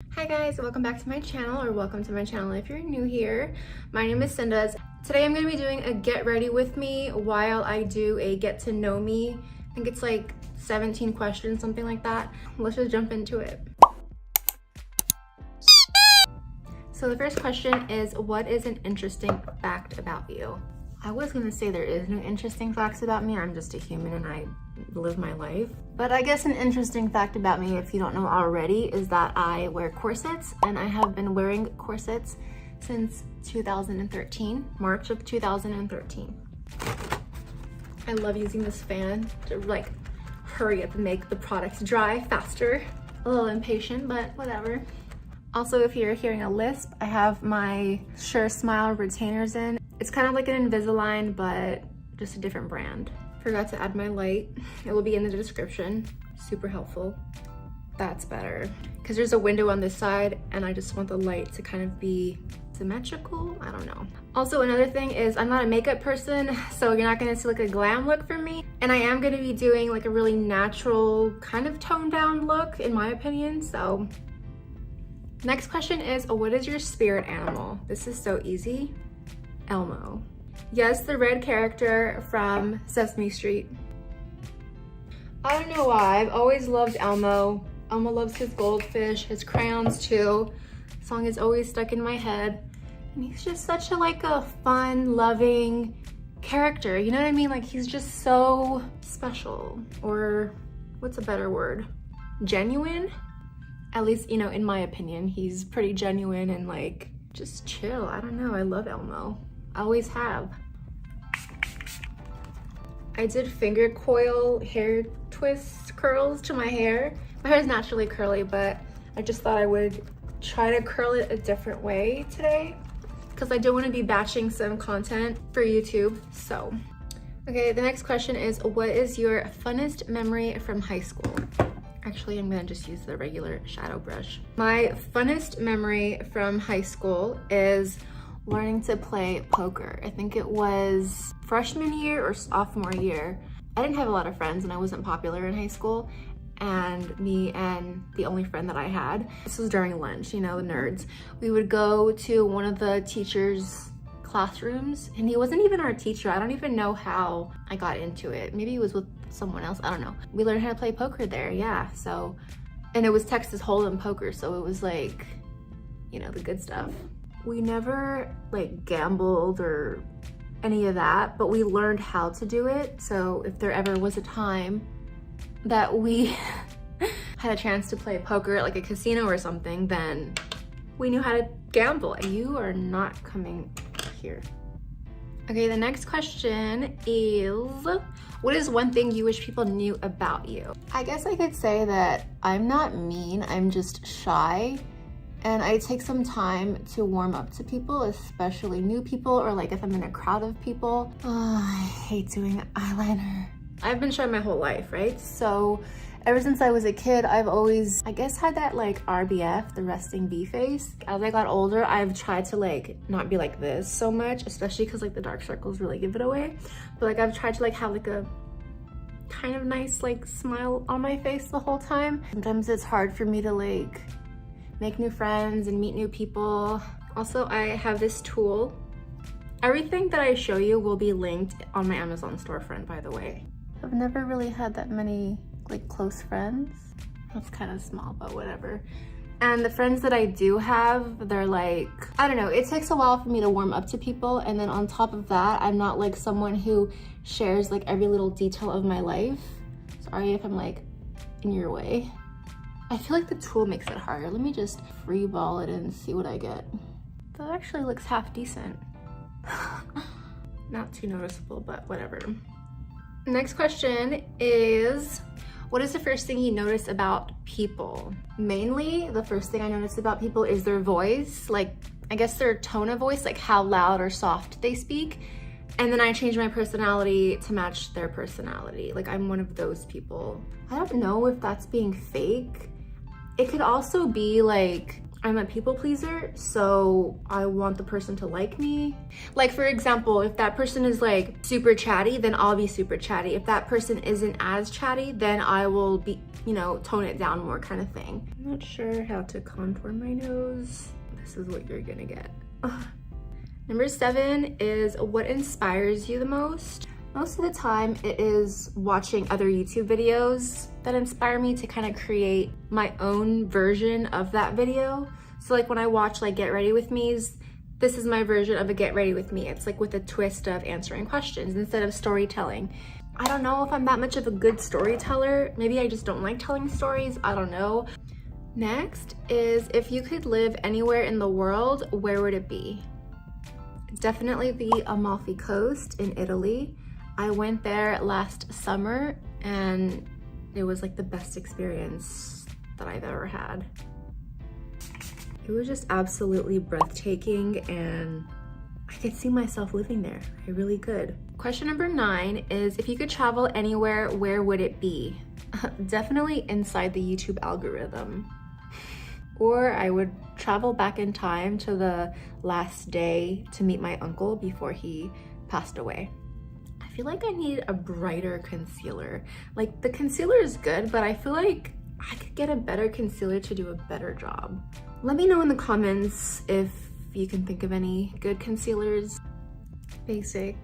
Hi guys, welcome back to my channel, or welcome to my channel if you're new here. My name is Cinda. Today I'm going to be doing a get ready with me while I do a get to know me. I think it's like 17 questions, something like that. Let's just jump into it. So the first question is, what is an interesting fact about you? I was gonna say there is no interesting facts about me. I'm just a human and I live my life. But I guess an interesting fact about me, if you don't know already, is that I wear corsets, and I have been wearing corsets since 2013, March of 2013. I love using this fan to like hurry up and make the products dry faster. A little impatient, but whatever. Also, if you're hearing a lisp, I have my Sure Smile retainers in. It's kind of like an Invisalign, but just a different brand. Forgot to add my light. It will be in the description. Super helpful. That's better. Because there's a window on this side, and I just want the light to kind of be symmetrical. I don't know. Also, another thing is I'm not a makeup person, so you're not gonna see like a glam look from me. And I am gonna be doing like a really natural, kind of toned down look, in my opinion, so. Next question is, what is your spirit animal? This is so easy. Elmo. Yes, the red character from Sesame Street. I don't know why, I've always loved Elmo. Elmo loves his goldfish, his crayons too. The song is always stuck in my head. And he's just such a fun, loving character, you know what I mean? Like, he's just so special, or what's a better word? Genuine? At least, you know, in my opinion, he's pretty genuine and like, just chill. I don't know, I love Elmo. I always have. I did finger coil hair twist curls to my hair. My hair is naturally curly, but I just thought I would try to curl it a different way today because I do want to be batching some content for YouTube, so. Okay, the next question is, what is your funnest memory from high school? Actually, I'm gonna just use the regular shadow brush. My funnest memory from high school is learning to play poker. I think it was freshman year or sophomore year. I didn't have a lot of friends and I wasn't popular in high school, and me and the only friend that I had, this was during lunch, you know, the nerds, we would go to one of the teachers' classrooms, and he wasn't even our teacher. I don't even know how I got into it. Maybe it was with someone else, I don't know. We learned how to play poker there, yeah, so. And it was Texas Hold'em poker, so it was like, you know, the good stuff. We never like gambled or any of that, but we learned how to do it. So if there ever was a time that we had a chance to play poker at like a casino or something, then we knew how to gamble. You are not coming here. Okay, the next question is, what is one thing you wish people knew about you? I guess I could say that I'm not mean, I'm just shy. And I take some time to warm up to people, especially new people, or like if I'm in a crowd of people. Oh, I hate doing eyeliner. I've been shy my whole life, right? So ever since I was a kid, I've always, I guess, had that like RBF, the resting bee face. As I got older, I've tried to like not be like this so much, especially because like the dark circles really give it away. But like I've tried to like have like a kind of nice like smile on my face the whole time. Sometimes it's hard for me to like make new friends and meet new people. Also, I have this tool. Everything that I show you will be linked on my Amazon storefront, by the way. I've never really had that many like close friends. That's kind of small, but whatever. And the friends that I do have, they're like, I don't know, it takes a while for me to warm up to people. And then on top of that, I'm not like someone who shares like every little detail of my life. Sorry if I'm like in your way. I feel like the tool makes it harder. Let me just free ball it and see what I get. That actually looks half decent. Not too noticeable, but whatever. Next question is, what is the first thing you notice about people? Mainly, the first thing I notice about people is their voice. Like, I guess their tone of voice, like how loud or soft they speak. And then I change my personality to match their personality. Like, I'm one of those people. I don't know if that's being fake. It could also be like I'm a people pleaser, so I want the person to like me. Like, for example, if that person is like super chatty, then I'll be super chatty. If that person isn't as chatty, then I will be, you know, tone it down more, kind of thing. I'm not sure how to contour my nose. This is what you're gonna get. Ugh. Number 7 is what inspires you the most? Most of the time it is watching other YouTube videos that inspire me to kind of create my own version of that video. So like when I watch like Get Ready With Me's, this is my version of a Get Ready With Me. It's like with a twist of answering questions instead of storytelling. I don't know if I'm that much of a good storyteller. Maybe I just don't like telling stories, I don't know. Next is if you could live anywhere in the world, where would it be? Definitely the Amalfi Coast in Italy. I went there last summer and it was like the best experience that I've ever had. It was just absolutely breathtaking and I could see myself living there. I really could. Question number 9 is if you could travel anywhere, where would it be? Definitely inside the YouTube algorithm. Or I would travel back in time to the last day to meet my uncle before he passed away. I feel like I need a brighter concealer. Like the concealer is good, but I feel like I could get a better concealer to do a better job. Let me know in the comments if you can think of any good concealers. Basic.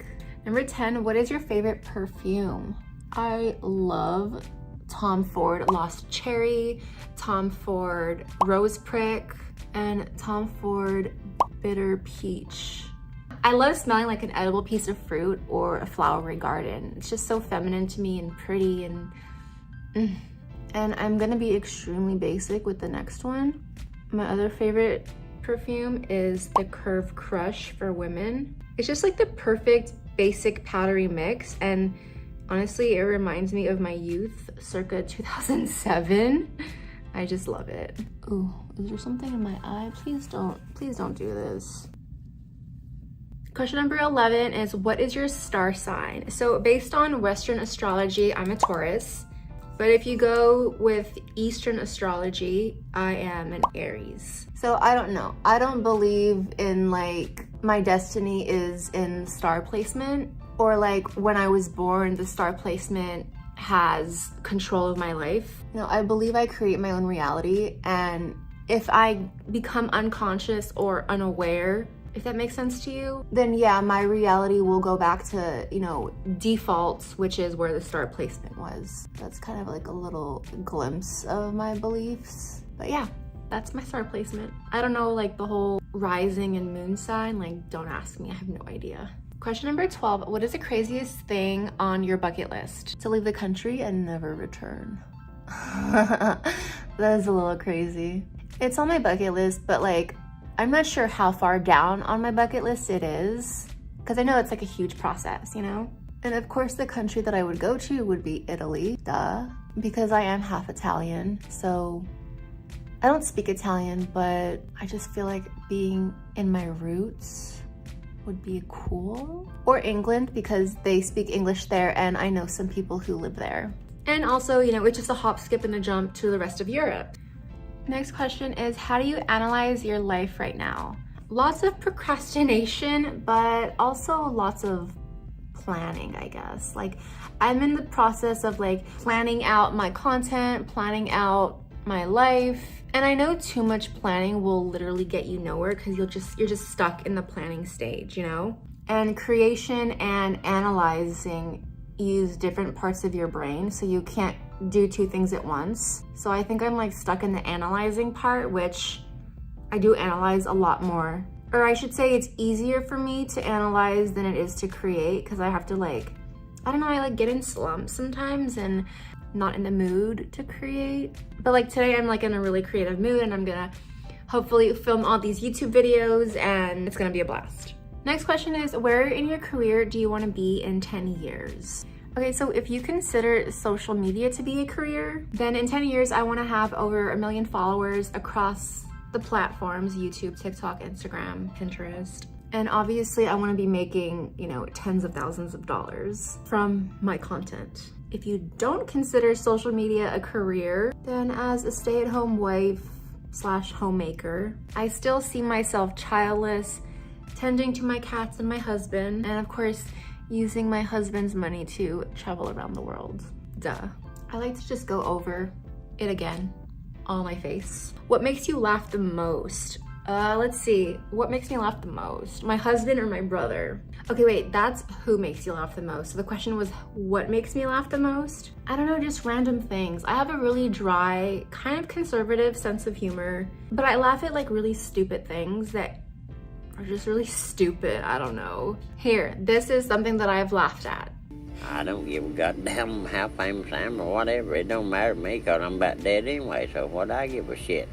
Number 10, what is your favorite perfume? I love Tom Ford Lost Cherry, Tom Ford Rose Prick, and Tom Ford Bitter Peach. I love smelling like an edible piece of fruit or a flowery garden. It's just so feminine to me and pretty and I'm gonna be extremely basic with the next one. My other favorite perfume is the Curve Crush for women. It's just like the perfect basic powdery mix, and honestly, it reminds me of my youth circa 2007. I just love it. Ooh, is there something in my eye? Please don't do this. Question number 11 is what is your star sign? So based on Western astrology, I'm a Taurus, but if you go with Eastern astrology, I am an Aries. So I don't know. I don't believe in like my destiny is in star placement, or like when I was born, the star placement has control of my life. You know, I believe I create my own reality, and if I become unconscious or unaware, if that makes sense to you, then yeah, my reality will go back to, you know, defaults, which is where the star placement was. That's kind of like a little glimpse of my beliefs. But yeah, that's my star placement. I don't know like the whole rising and moon sign, like don't ask me, I have no idea. Question number 12, what is the craziest thing on your bucket list? To leave the country and never return. That is a little crazy. It's on my bucket list, but like, I'm not sure how far down on my bucket list it is, because I know it's like a huge process, you know? And of course, the country that I would go to would be Italy, duh, because I am half Italian. So I don't speak Italian, but I just feel like being in my roots would be cool. Or England, because they speak English there and I know some people who live there. And also, you know, it's just a hop, skip, and a jump to the rest of Europe. Next question is, how do you analyze your life right now? Lots of procrastination, but also lots of planning, I guess. Like, I'm in the process of like planning out my content, planning out my life. And I know too much planning will literally get you nowhere because you're just stuck in the planning stage, you know? And creation and analyzing use different parts of your brain, so you can't do two things at once. So I think I'm like stuck in the analyzing part, which I do analyze a lot more. Or I should say it's easier for me to analyze than it is to create, because I have to like, I don't know, I like get in slumps sometimes and not in the mood to create. But like today I'm like in a really creative mood and I'm gonna hopefully film all these YouTube videos and it's gonna be a blast. Next question is, where in your career do you want to be in 10 years? Okay, so if you consider social media to be a career, then in 10 years, I want to have over 1 million followers across the platforms, YouTube, TikTok, Instagram, Pinterest. And obviously I want to be making, you know, tens of thousands of dollars from my content. If you don't consider social media a career, then as a stay-at-home wife, slash homemaker. I still see myself childless, tending to my cats and my husband, and of course, using my husband's money to travel around the world. Duh. I like to just go over it again on my face. What makes you laugh the most? Let's see. What makes me laugh the most? My husband or my brother? Okay, wait, that's who makes you laugh the most. So the question was, what makes me laugh the most? I don't know, just random things. I have a really dry, kind of conservative sense of humor, but I laugh at like really stupid things that are just really stupid. I don't know. Here, this is something that I've laughed at. I don't give a goddamn how famous I am or whatever. It don't matter to me because I'm about dead anyway, so what I give a shit.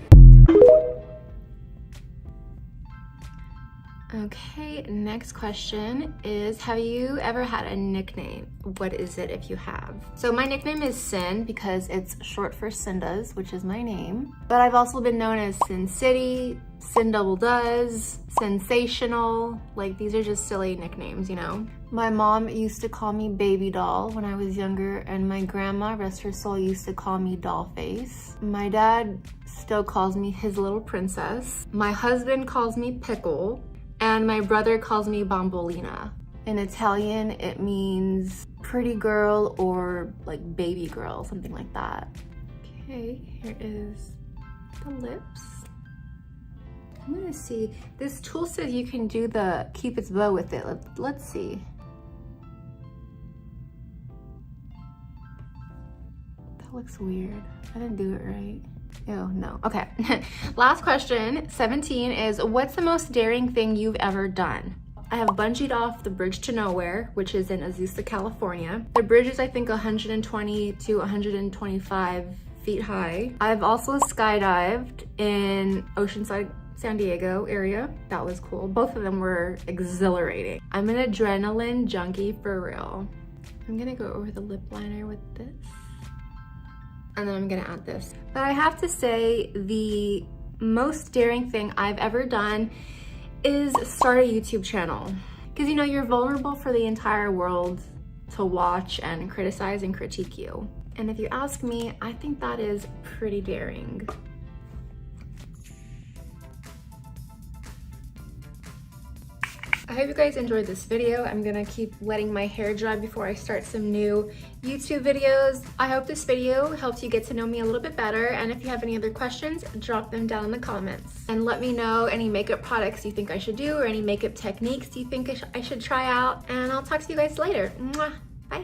Okay, next question is, have you ever had a nickname? What is it if you have? So my nickname is Sin because it's short for Cinda's, which is my name. But I've also been known as Sin City, Sin Double Does, Sensational. Like, these are just silly nicknames, you know? My mom used to call me Baby Doll when I was younger, and my grandma, rest her soul, used to call me Dollface. My dad still calls me his little princess. My husband calls me Pickle. And my brother calls me Bombolina. In Italian, it means pretty girl or like baby girl, something like that. Okay, here is the lips. I'm gonna see. This tool says you can do the Cupid's bow with it. Let's see. That looks weird. I didn't do it right. Oh, no. Okay. Last question, 17, is what's the most daring thing you've ever done? I have bungeed off the bridge to nowhere, which is in Azusa, California. The bridge is, I think, 120 to 125 feet high. I've also skydived in Oceanside, San Diego area. That was cool. Both of them were exhilarating. I'm an adrenaline junkie for real. I'm gonna go over the lip liner with this. And then I'm gonna add this. But I have to say, the most daring thing I've ever done is start a YouTube channel. Because you know, you're vulnerable for the entire world to watch and criticize and critique you. And if you ask me, I think that is pretty daring. I hope you guys enjoyed this video. I'm gonna keep letting my hair dry before I start some new YouTube videos. I hope this video helped you get to know me a little bit better, and if you have any other questions, drop them down in the comments. And let me know any makeup products you think I should do or any makeup techniques you think I should try out, and I'll talk to you guys later. Mwah. Bye.